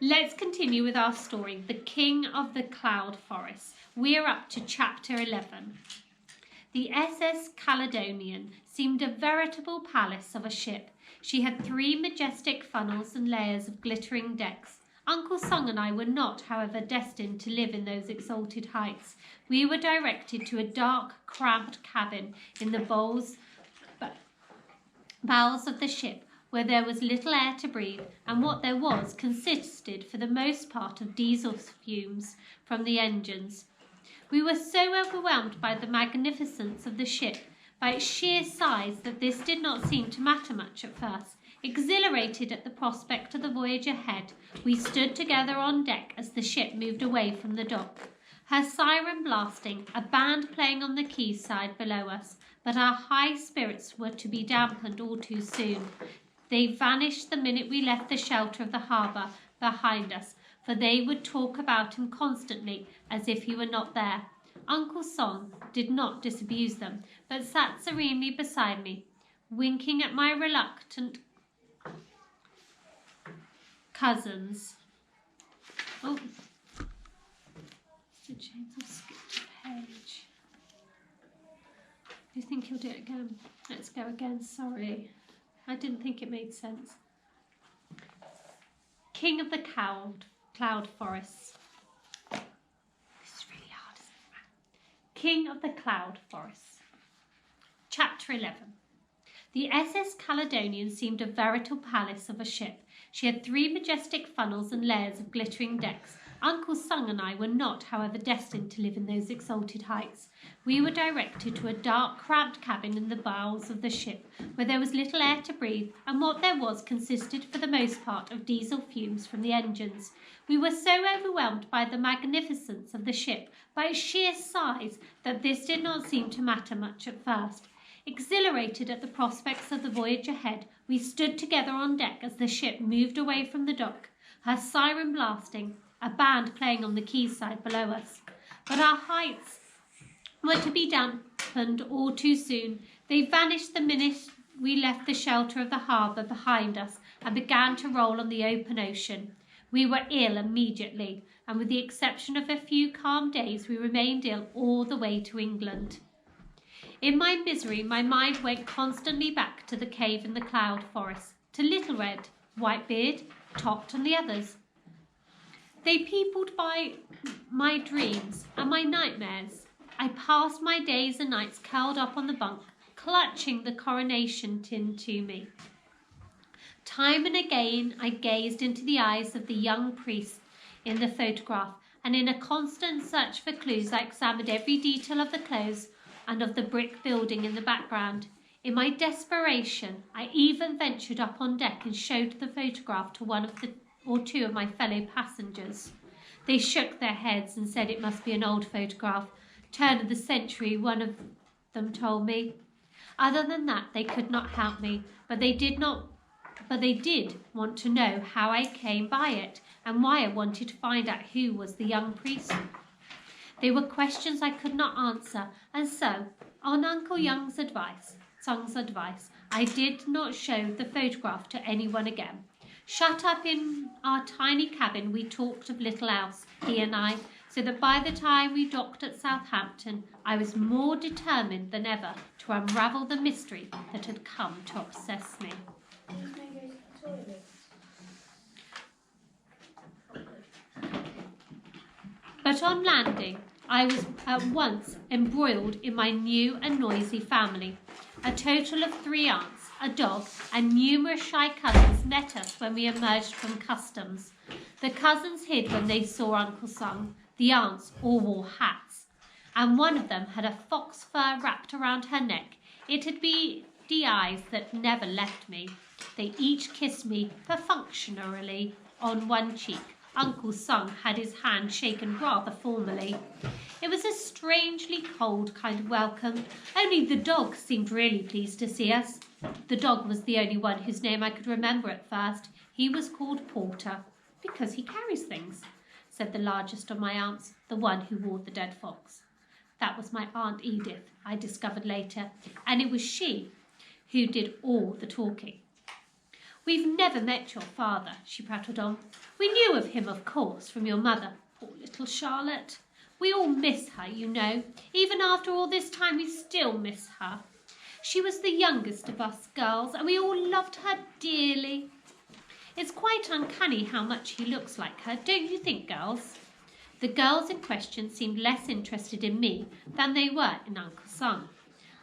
Let's continue with our story, The King of the Cloud Forest. We're up to chapter 11. The SS Caledonian seemed a veritable palace of a ship. She had 3 majestic funnels and layers of glittering decks. Uncle Sung and I were not, however, destined to live in those exalted heights. We were directed to a dark, cramped cabin in the bowels of the ship, where there was little air to breathe, and what there was consisted for the most part of diesel fumes from the engines. We were so overwhelmed by the magnificence of the ship, by its sheer size, that this did not seem to matter much at first. Exhilarated at the prospect of the voyage ahead, we stood together on deck as the ship moved away from the dock, her siren blasting, a band playing on the quayside below us. But our high spirits were to be dampened all too soon. They vanished the minute we left the shelter of the harbour behind us, for they would talk about him constantly as if he were not there. Uncle Song did not disabuse them, but sat serenely beside me, winking at my reluctant cousins. Oh, James, I've skipped a page. Do you think he'll do it again? Let's go again, sorry. I didn't think it made sense. King of the Cloud Forests. This is really hard, isn't it? King of the Cloud Forests. Chapter 11. The SS Caledonian seemed a veritable palace of a ship. She had 3 majestic funnels and layers of glittering decks. Uncle Sung and I were not, however, destined to live in those exalted heights. We were directed to a dark, cramped cabin in the bowels of the ship, where there was little air to breathe, and what there was consisted for the most part of diesel fumes from the engines. We were so overwhelmed by the magnificence of the ship, by its sheer size, that this did not seem to matter much at first. Exhilarated at the prospects of the voyage ahead, we stood together on deck as the ship moved away from the dock, her siren blasting, a band playing on the quayside below us. But our heights were to be dampened all too soon. They vanished the minute we left the shelter of the harbour behind us and began to roll on the open ocean. We were ill immediately, and with the exception of a few calm days, we remained ill all the way to England. In my misery, my mind went constantly back to the cave in the cloud forest, to Little Red, Whitebeard, Tot, and the others. They peopled by my dreams and my nightmares. I passed my days and nights curled up on the bunk, clutching the coronation tin to me. Time and again I gazed into the eyes of the young priest in the photograph, and in a constant search for clues I examined every detail of the clothes and of the brick building in the background. In my desperation, I even ventured up on deck and showed the photograph to one or two of my fellow passengers. They shook their heads and said it must be an old photograph, turn of the century, one of them told me. Other than that, they could not help me, but they did want to know how I came by it and why I wanted to find out who was the young priest. They were questions I could not answer, and so, on Uncle Sung's advice, I did not show the photograph to anyone again. Shut up in our tiny cabin, we talked of little else, he and I, so that by the time we docked at Southampton, I was more determined than ever to unravel the mystery that had come to obsess me. But on landing, I was at once embroiled in my new and noisy family. A total of 3 aunts, a dog, and numerous shy cousins met us when we emerged from customs. The cousins hid when they saw Uncle Sung. The aunts all wore hats, and one of them had a fox fur wrapped around her neck. It had beady eyes that never left me. They each kissed me perfunctorily on one cheek. Uncle Sung had his hand shaken rather formally. It was a strangely cold kind of welcome. Only the dog seemed really pleased to see us. The dog was the only one whose name I could remember at first. He was called Porter, because he carries things, said the largest of my aunts, the one who wore the dead fox. That was my Aunt Edith, I discovered later, and it was she who did all the talking. We've never met your father, she prattled on. We knew of him, of course, from your mother. Poor little Charlotte. We all miss her, you know. Even after all this time, we still miss her. She was the youngest of us girls, and we all loved her dearly. It's quite uncanny how much he looks like her, don't you think, girls? The girls in question seemed less interested in me than they were in Uncle Sung.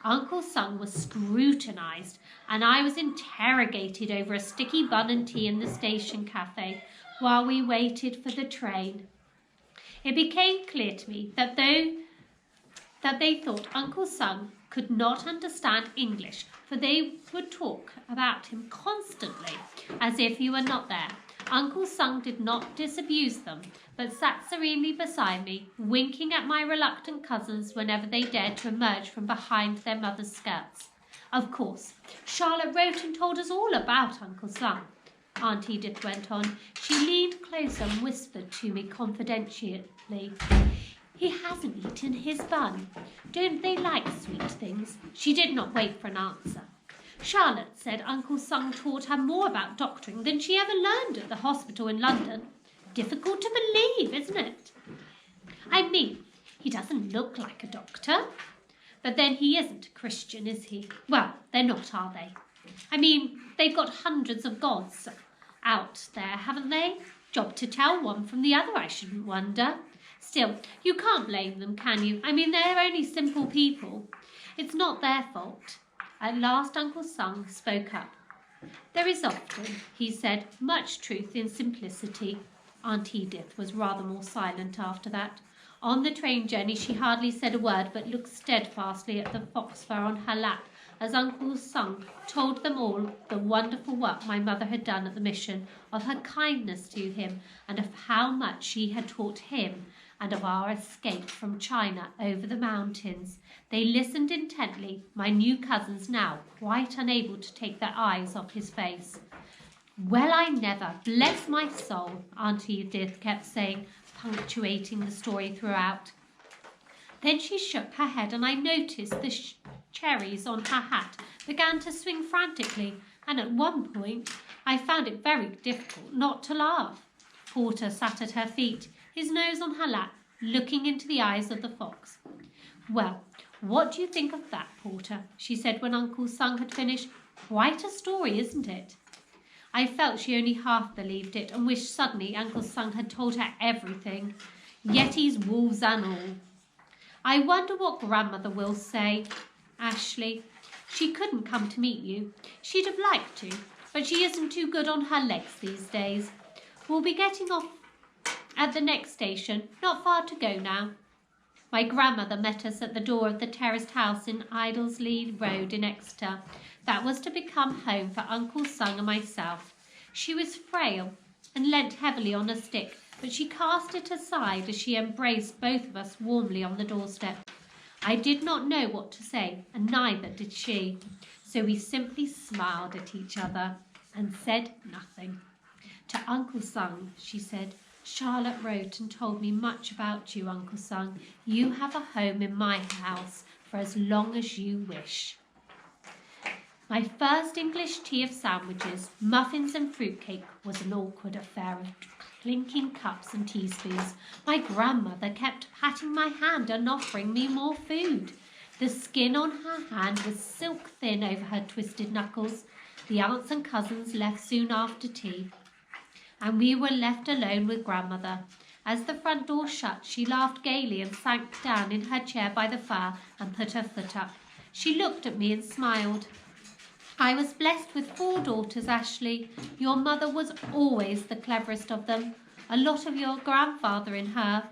Uncle Sung was scrutinised, and I was interrogated over a sticky bun and tea in the station cafe while we waited for the train. It became clear to me that they thought Uncle Sung could not understand English, for they would talk about him constantly as if he were not there. Uncle Sung did not disabuse them, but sat serenely beside me, winking at my reluctant cousins whenever they dared to emerge from behind their mother's skirts. Of course, Charlotte wrote and told us all about Uncle Sung, Aunt Edith went on. She leaned closer and whispered to me confidentially. He hasn't eaten his bun. Don't they like sweet things? She did not wait for an answer. Charlotte said Uncle Sung taught her more about doctoring than she ever learned at the hospital in London. Difficult to believe, isn't it? I mean, he doesn't look like a doctor. But then he isn't a Christian, is he? Well, they're not, are they? I mean, they've got hundreds of gods out there, haven't they? Job to tell one from the other, I shouldn't wonder. Still, you can't blame them, can you? I mean, they're only simple people. It's not their fault. At last Uncle Sung spoke up. There is often, he said, much truth in simplicity. Aunt Edith was rather more silent after that. On the train journey she hardly said a word, but looked steadfastly at the fox fur on her lap as Uncle Sung told them all the wonderful work my mother had done at the mission, of her kindness to him, and of how much she had taught him, and of our escape from China over the mountains. They listened intently, my new cousins now quite unable to take their eyes off his face. Well, I never, bless my soul, Aunt Edith kept saying, punctuating the story throughout. Then she shook her head, and I noticed the cherries on her hat began to swing frantically, and at one point I found it very difficult not to laugh. Porter sat at her feet, his nose on her lap, looking into the eyes of the fox. Well, what do you think of that, Porter? She said when Uncle Sung had finished. Quite a story, isn't it? I felt she only half believed it, and wished suddenly Uncle Sung had told her everything. Yetis, wolves and all. I wonder what Grandmother will say. Ashley, she couldn't come to meet you. She'd have liked to, but she isn't too good on her legs these days. We'll be getting off at the next station, not far to go now. My grandmother met us at the door of the terraced house in Iddesleigh Road in Exeter. That was to become home for Uncle Sung and myself. She was frail and leant heavily on a stick, but she cast it aside as she embraced both of us warmly on the doorstep. I did not know what to say, and neither did she, so we simply smiled at each other and said nothing. To Uncle Sung, she said, Charlotte wrote and told me much about you, Uncle Sung. You have a home in my house for as long as you wish. My first English tea of sandwiches, muffins and fruitcake was an awkward affair of clinking cups and teaspoons. My grandmother kept patting my hand and offering me more food. The skin on her hand was silk thin over her twisted knuckles. The aunts and cousins left soon after tea, and we were left alone with grandmother. As the front door shut, she laughed gaily and sank down in her chair by the fire and put her foot up. She looked at me and smiled. I was blessed with 4 daughters, Ashley. Your mother was always the cleverest of them. A lot of your grandfather in her.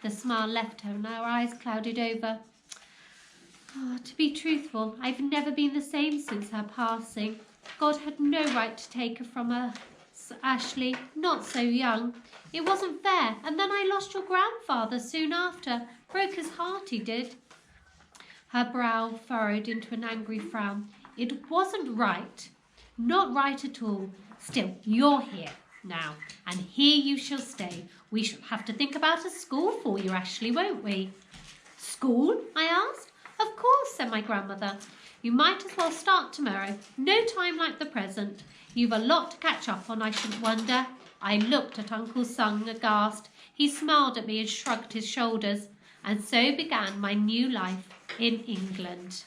The smile left her and her eyes clouded over. To be truthful, I've never been the same since her passing. God had no right to take her from us, Ashley, not so young. It wasn't fair, and then I lost your grandfather soon after. Broke his heart, he did. Her brow furrowed into an angry frown. It wasn't right. Not right at all. Still, you're here now, and here you shall stay. We shall have to think about a school for you, Ashley, won't we? School? I asked. Of course, said my grandmother. You might as well start tomorrow. No time like the present. You've a lot to catch up on, I shouldn't wonder. I looked at Uncle Sung aghast. He smiled at me and shrugged his shoulders. And so began my new life in England.